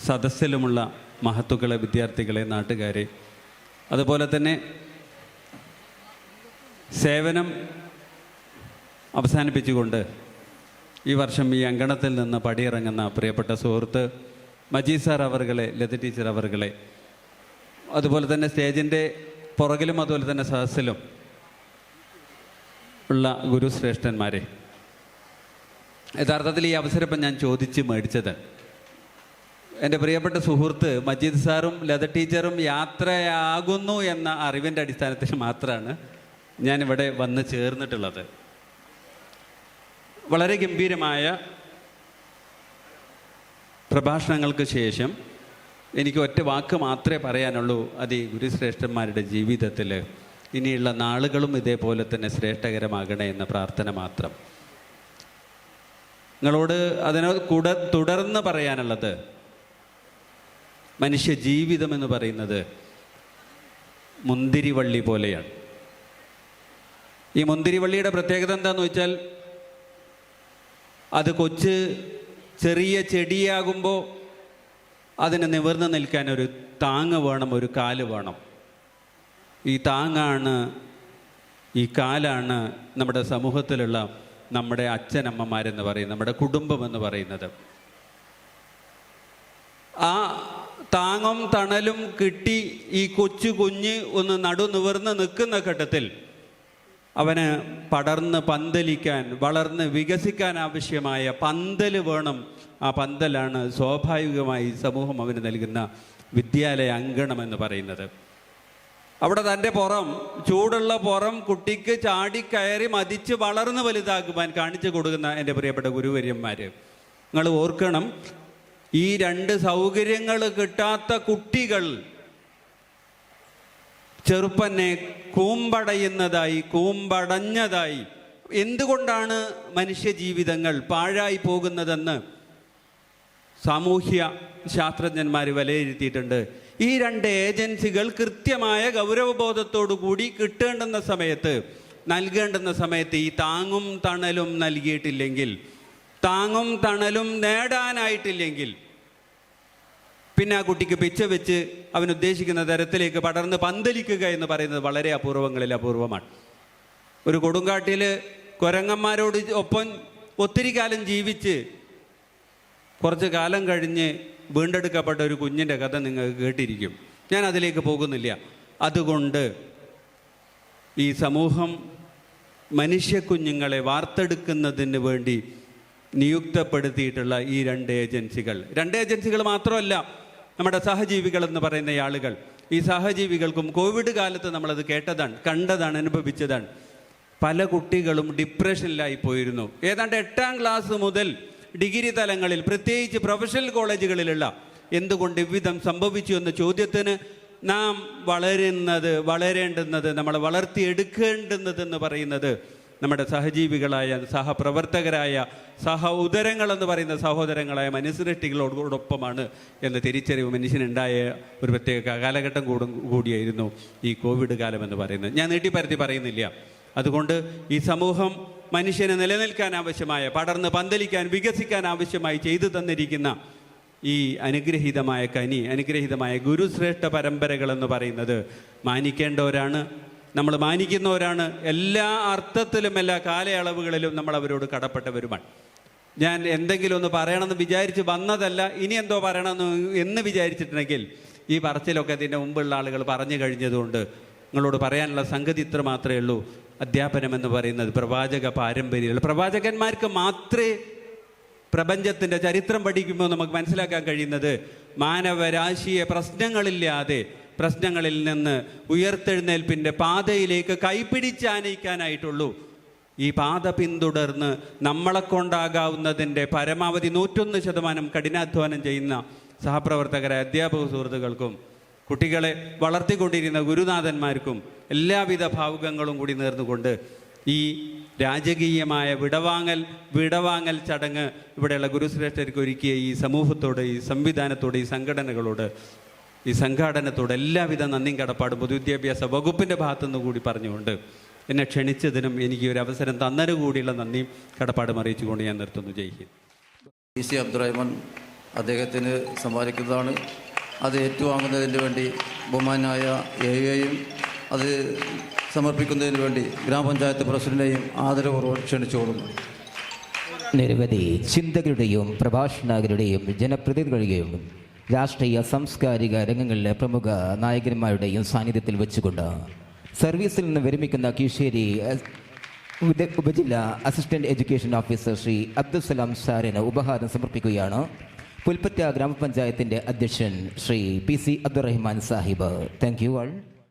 സദസ്സിലുമുള്ള മഹത്തുക്കളെ, വിദ്യാർത്ഥികളെ, നാട്ടുകാരെ, അതുപോലെ തന്നെ സേവനം അവസാനിപ്പിച്ചുകൊണ്ട് ഈ വർഷം ഈ അങ്കണത്തിൽ നിന്ന് പടിയിറങ്ങുന്ന പ്രിയപ്പെട്ട സുഹൃത്ത് മജീദ് സാർ അവർകളെ, ലത ടീച്ചർ അവർകളെ, അതുപോലെ തന്നെ സ്റ്റേജിൻ്റെ പുറകിലും അതുപോലെ തന്നെ സദസ്സിലും ഉള്ള ഗുരുശ്രേഷ്ഠന്മാരെ, യഥാർത്ഥത്തിൽ ഈ അവസരം ഇപ്പം ഞാൻ ചോദിച്ച് മേടിച്ചത് എൻ്റെ പ്രിയപ്പെട്ട സുഹൃത്ത് മജീദ് സാറും ലത ടീച്ചറും യാത്രയാകുന്നു എന്ന അറിവിൻ്റെ അടിസ്ഥാനത്തിൽ മാത്രമാണ് ഞാനിവിടെ വന്ന് ചേർന്നിട്ടുള്ളത്. വളരെ ഗംഭീരമായ പ്രഭാഷണങ്ങൾക്ക് ശേഷം എനിക്ക് ഒറ്റ വാക്ക് മാത്രമേ പറയാനുള്ളൂ. അത് ഈ ഗുരുശ്രേഷ്ഠന്മാരുടെ ജീവിതത്തിൽ ഇനിയുള്ള നാളുകളും ഇതേപോലെ തന്നെ ശ്രേഷ്ഠകരമാകണേ എന്ന പ്രാർത്ഥന മാത്രം. നിങ്ങളോട് അതിനോട് തുടർന്ന് പറയാനുള്ളത്, മനുഷ്യ ജീവിതം എന്ന് പറയുന്നത് മുന്തിരിവള്ളി പോലെയാണ്. ഈ മുന്തിരിവള്ളിയുടെ പ്രത്യേകത എന്താണെന്ന് വെച്ചാൽ, അത് ചെറിയ ചെടിയാകുമ്പോൾ അതിന് നിവർന്ന് നിൽക്കാൻ ഒരു താങ്ങ് വേണം, ഒരു കാല് വേണം. ഈ താങ്ങാണ്, ഈ കാലാണ് നമ്മുടെ സമൂഹത്തിലുള്ള നമ്മുടെ അച്ഛനമ്മമാരെന്ന് പറയും, നമ്മുടെ കുടുംബം എന്ന് പറയുന്നത്. ആ താങ്ങും തണലും കിട്ടി ഈ കുഞ്ഞ് ഒന്ന് നടുനിവർന്ന് നിൽക്കുന്ന ഘട്ടത്തിൽ അവന് പടർന്ന് പന്തലിക്കാൻ, വളർന്ന് വികസിക്കാൻ ആവശ്യമായ പന്തൽ വേണം. ആ പന്തലാണ് സ്വാഭാവികമായി സമൂഹം അവന് നൽകുന്ന വിദ്യാലയ അങ്കണം എന്ന് പറയുന്നത്. അവിടെ തൻ്റെ ചൂടുള്ള പുറം കുട്ടിക്ക് ചാടിക്കയറി മതിച്ച് വളർന്ന് വലുതാക്കുവാൻ കാണിച്ചു കൊടുക്കുന്ന എൻ്റെ പ്രിയപ്പെട്ട ഗുരുവര്യന്മാർ, നിങ്ങൾ ഓർക്കണം, ഈ രണ്ട് സൗകര്യങ്ങൾ കിട്ടാത്ത കുട്ടികൾ ചെറുപ്പനെ കൂമ്പടഞ്ഞതായി എന്തുകൊണ്ടാണ് മനുഷ്യ ജീവിതങ്ങൾ പാഴായി പോകുന്നതെന്ന് സാമൂഹ്യ ശാസ്ത്രജ്ഞന്മാർ വിലയിരുത്തിയിട്ടുണ്ട്. ഈ രണ്ട് ഏജൻസികൾ കൃത്യമായ ഗൗരവബോധത്തോടു കൂടി കിട്ടേണ്ടുന്ന സമയത്ത്, നൽകേണ്ടുന്ന സമയത്ത് ഈ താങ്ങും തണലും നൽകിയിട്ടില്ലെങ്കിൽ, താങ്ങും തണലും നേടാനായിട്ടില്ലെങ്കിൽ, പിന്നെ ആ കുട്ടിക്ക് പിച്ച വെച്ച് അവൻ ഉദ്ദേശിക്കുന്ന തരത്തിലേക്ക് പടർന്ന് പന്തലിക്കുക എന്ന് പറയുന്നത് വളരെ അപൂർവങ്ങളിൽ അപൂർവമാണ്. ഒരു കൊടുങ്കാട്ടിൽ കുരങ്ങന്മാരോട് ഒപ്പം ഒത്തിരി കാലം ജീവിച്ച് കുറച്ച് കാലം കഴിഞ്ഞ് വീണ്ടെടുക്കപ്പെട്ട ഒരു കുഞ്ഞിൻ്റെ കഥ നിങ്ങൾ കേട്ടിരിക്കും. ഞാൻ അതിലേക്ക് പോകുന്നില്ല. അതുകൊണ്ട് ഈ സമൂഹം മനുഷ്യ കുഞ്ഞുങ്ങളെ വാർത്തെടുക്കുന്നതിന് വേണ്ടി നിയുക്തപ്പെടുത്തിയിട്ടുള്ള ഈ രണ്ട് ഏജൻസികൾ മാത്രമല്ല, നമ്മുടെ സഹജീവികൾ എന്ന് പറയുന്ന ആളുകൾ. ഈ സഹജീവികൾക്കും കോവിഡ് കാലത്ത് നമ്മളത് കേട്ടതാണ്, കണ്ടതാണ്, അനുഭവിച്ചതാണ്. പല കുട്ടികളും ഡിപ്രഷനിലായി പോയിരുന്നു. ഏതാണ്ട് 8ാം ക്ലാസ് മുതൽ ഡിഗ്രി തലങ്ങളിൽ, പ്രത്യേകിച്ച് പ്രൊഫഷണൽ കോളേജുകളിലുള്ള എന്തുകൊണ്ട് ഇவ்விധം സംഭവിച്ചു എന്ന ചോദ്യത്തിന് നാം വളരേണ്ടുന്നത്, നമ്മളെ വളർത്തിയെടുക്കേണ്ടുന്നതെന്ന് പറയുന്നത് നമ്മുടെ സഹജീവികളായ, സഹപ്രവർത്തകരായ, ഉദരങ്ങളെന്ന് പറയുന്ന സഹോദരങ്ങളായ മനുഷ്യസൃഷ്ടികളോടൊപ്പമാണ് എന്ന തിരിച്ചറിവ് മനുഷ്യനുണ്ടായ ഒരു പ്രത്യേക കാലഘട്ടം കൂടിയായിരുന്നു ഈ കോവിഡ് കാലം എന്ന് പറയുന്നത്. ഞാൻ നീട്ടിപ്പരത്തി പറയുന്നില്ല. അതുകൊണ്ട് ഈ സമൂഹം മനുഷ്യന് നിലനിൽക്കാൻ ആവശ്യമായ, പടർന്ന് പന്തലിക്കാൻ, വികസിക്കാൻ ആവശ്യമായി ചെയ്തു തന്നിരിക്കുന്ന ഈ അനുഗ്രഹീതമായ കനി, അനുഗ്രഹീതമായ ഗുരുശ്രേഷ്ഠ പരമ്പരകളെന്ന് പറയുന്നത് മാനിക്കേണ്ടവരാണ്, നമ്മൾ മാനിക്കുന്നവരാണ്. എല്ലാ അർത്ഥത്തിലും, എല്ലാ കാലയളവുകളിലും നമ്മൾ അവരോട് കടപ്പെട്ടവരുമാണ്. ഞാൻ എന്തെങ്കിലും ഒന്ന് പറയണമെന്ന് വിചാരിച്ച് വന്നതല്ല, ഇനി എന്തോ പറയണമെന്ന് വിചാരിച്ചിട്ടുണ്ടെങ്കിൽ ഈ പറച്ചിലൊക്കെ ഇതിൻ്റെ മുമ്പുള്ള ആളുകൾ പറഞ്ഞു കഴിഞ്ഞതുകൊണ്ട് നിങ്ങളോട് പറയാനുള്ള സംഗതി ഇത്ര മാത്രമേ ഉള്ളൂ. അധ്യാപനം എന്ന് പറയുന്നത് പ്രവാചക പാരമ്പര്യങ്ങൾ, പ്രവാചകന്മാർക്ക് മാത്രമേ പ്രപഞ്ചത്തിൻ്റെ ചരിത്രം പഠിക്കുമ്പോൾ നമുക്ക് മനസ്സിലാക്കാൻ കഴിയുന്നത് മാനവരാശിയെ പ്രശ്നങ്ങളിൽ നിന്ന് ഉയർത്തെഴുന്നേൽപ്പിൻ്റെ പാതയിലേക്ക് കൈപിടിച്ചാനയിക്കാനായിട്ടുള്ളൂ. ഈ പാത പിന്തുടർന്ന് നമ്മളെ കൊണ്ടാകാവുന്നതിൻ്റെ പരമാവധി 101% കഠിനാധ്വാനം ചെയ്യുന്ന സഹപ്രവർത്തകരായ അധ്യാപക സുഹൃത്തുക്കൾക്കും കുട്ടികളെ വളർത്തിക്കൊണ്ടിരുന്ന ഗുരുനാഥന്മാർക്കും എല്ലാവിധ ഭാവുകങ്ങളും കൂടി നേർന്നുകൊണ്ട് ഈ രാജകീയമായ വിടവാങ്ങൽ ചടങ്ങ് ഇവിടെയുള്ള ഗുരുശ്രേഷ്ഠർക്ക് ഒരുക്കിയ ഈ സമൂഹത്തോട്, ഈ സംവിധാനത്തോട്, ഈ സംഘടനകളോട്, ഈ സംഘാടനത്തോട് എല്ലാവിധ നന്ദിയും കടപ്പാടും പൊതുവിദ്യാഭ്യാസ വകുപ്പിൻ്റെ ഭാഗത്തുനിന്ന് കൂടി പറഞ്ഞുകൊണ്ട് എന്നെ ക്ഷണിച്ചതിനും എനിക്ക് ഒരു അവസരം തന്നതിനു കൂടിയുള്ള നന്ദിയും കടപ്പാടും അറിയിച്ചുകൊണ്ട് ഞാൻ നിർത്തുന്നു. ജയ് ഹിന്ദ്. സി അബ്ദുറഹ്മാൻ അദ്ദേഹത്തിന് സമ്മാനിക്കുന്നതാണ്. അത് ഏറ്റുവാങ്ങുന്നതിന് വേണ്ടി ബഹുമാനായ എയും അത് സമർപ്പിക്കുന്നതിന് വേണ്ടി ഗ്രാമപഞ്ചായത്ത് പ്രസിഡന്റിനെയും ആദരപൂർവ്വം ക്ഷണിച്ചുകൊള്ളുന്നു. നിരവധി ചിന്തകരുടെയും പ്രഭാഷണകരുടെയും ജനപ്രതിനിധികളുടെയും രാഷ്ട്രീയ സാംസ്കാരിക രംഗങ്ങളിലെ പ്രമുഖ നായകന്മാരുടെയും സാന്നിധ്യത്തിൽ വെച്ചുകൊണ്ട് സർവീസിൽ നിന്ന് വിരമിക്കുന്ന കീഴ്ശ്ശേരി ഉപജില്ലാ assistant education officer Shri Abdussalam സാറിന് ഉപഹാരം സമർപ്പിക്കുകയാണ് പുൽപ്പറ്റ ഗ്രാമപഞ്ചായത്തിൻ്റെ അധ്യക്ഷൻ Shri PC Abdurahman Sahib. Thank you all.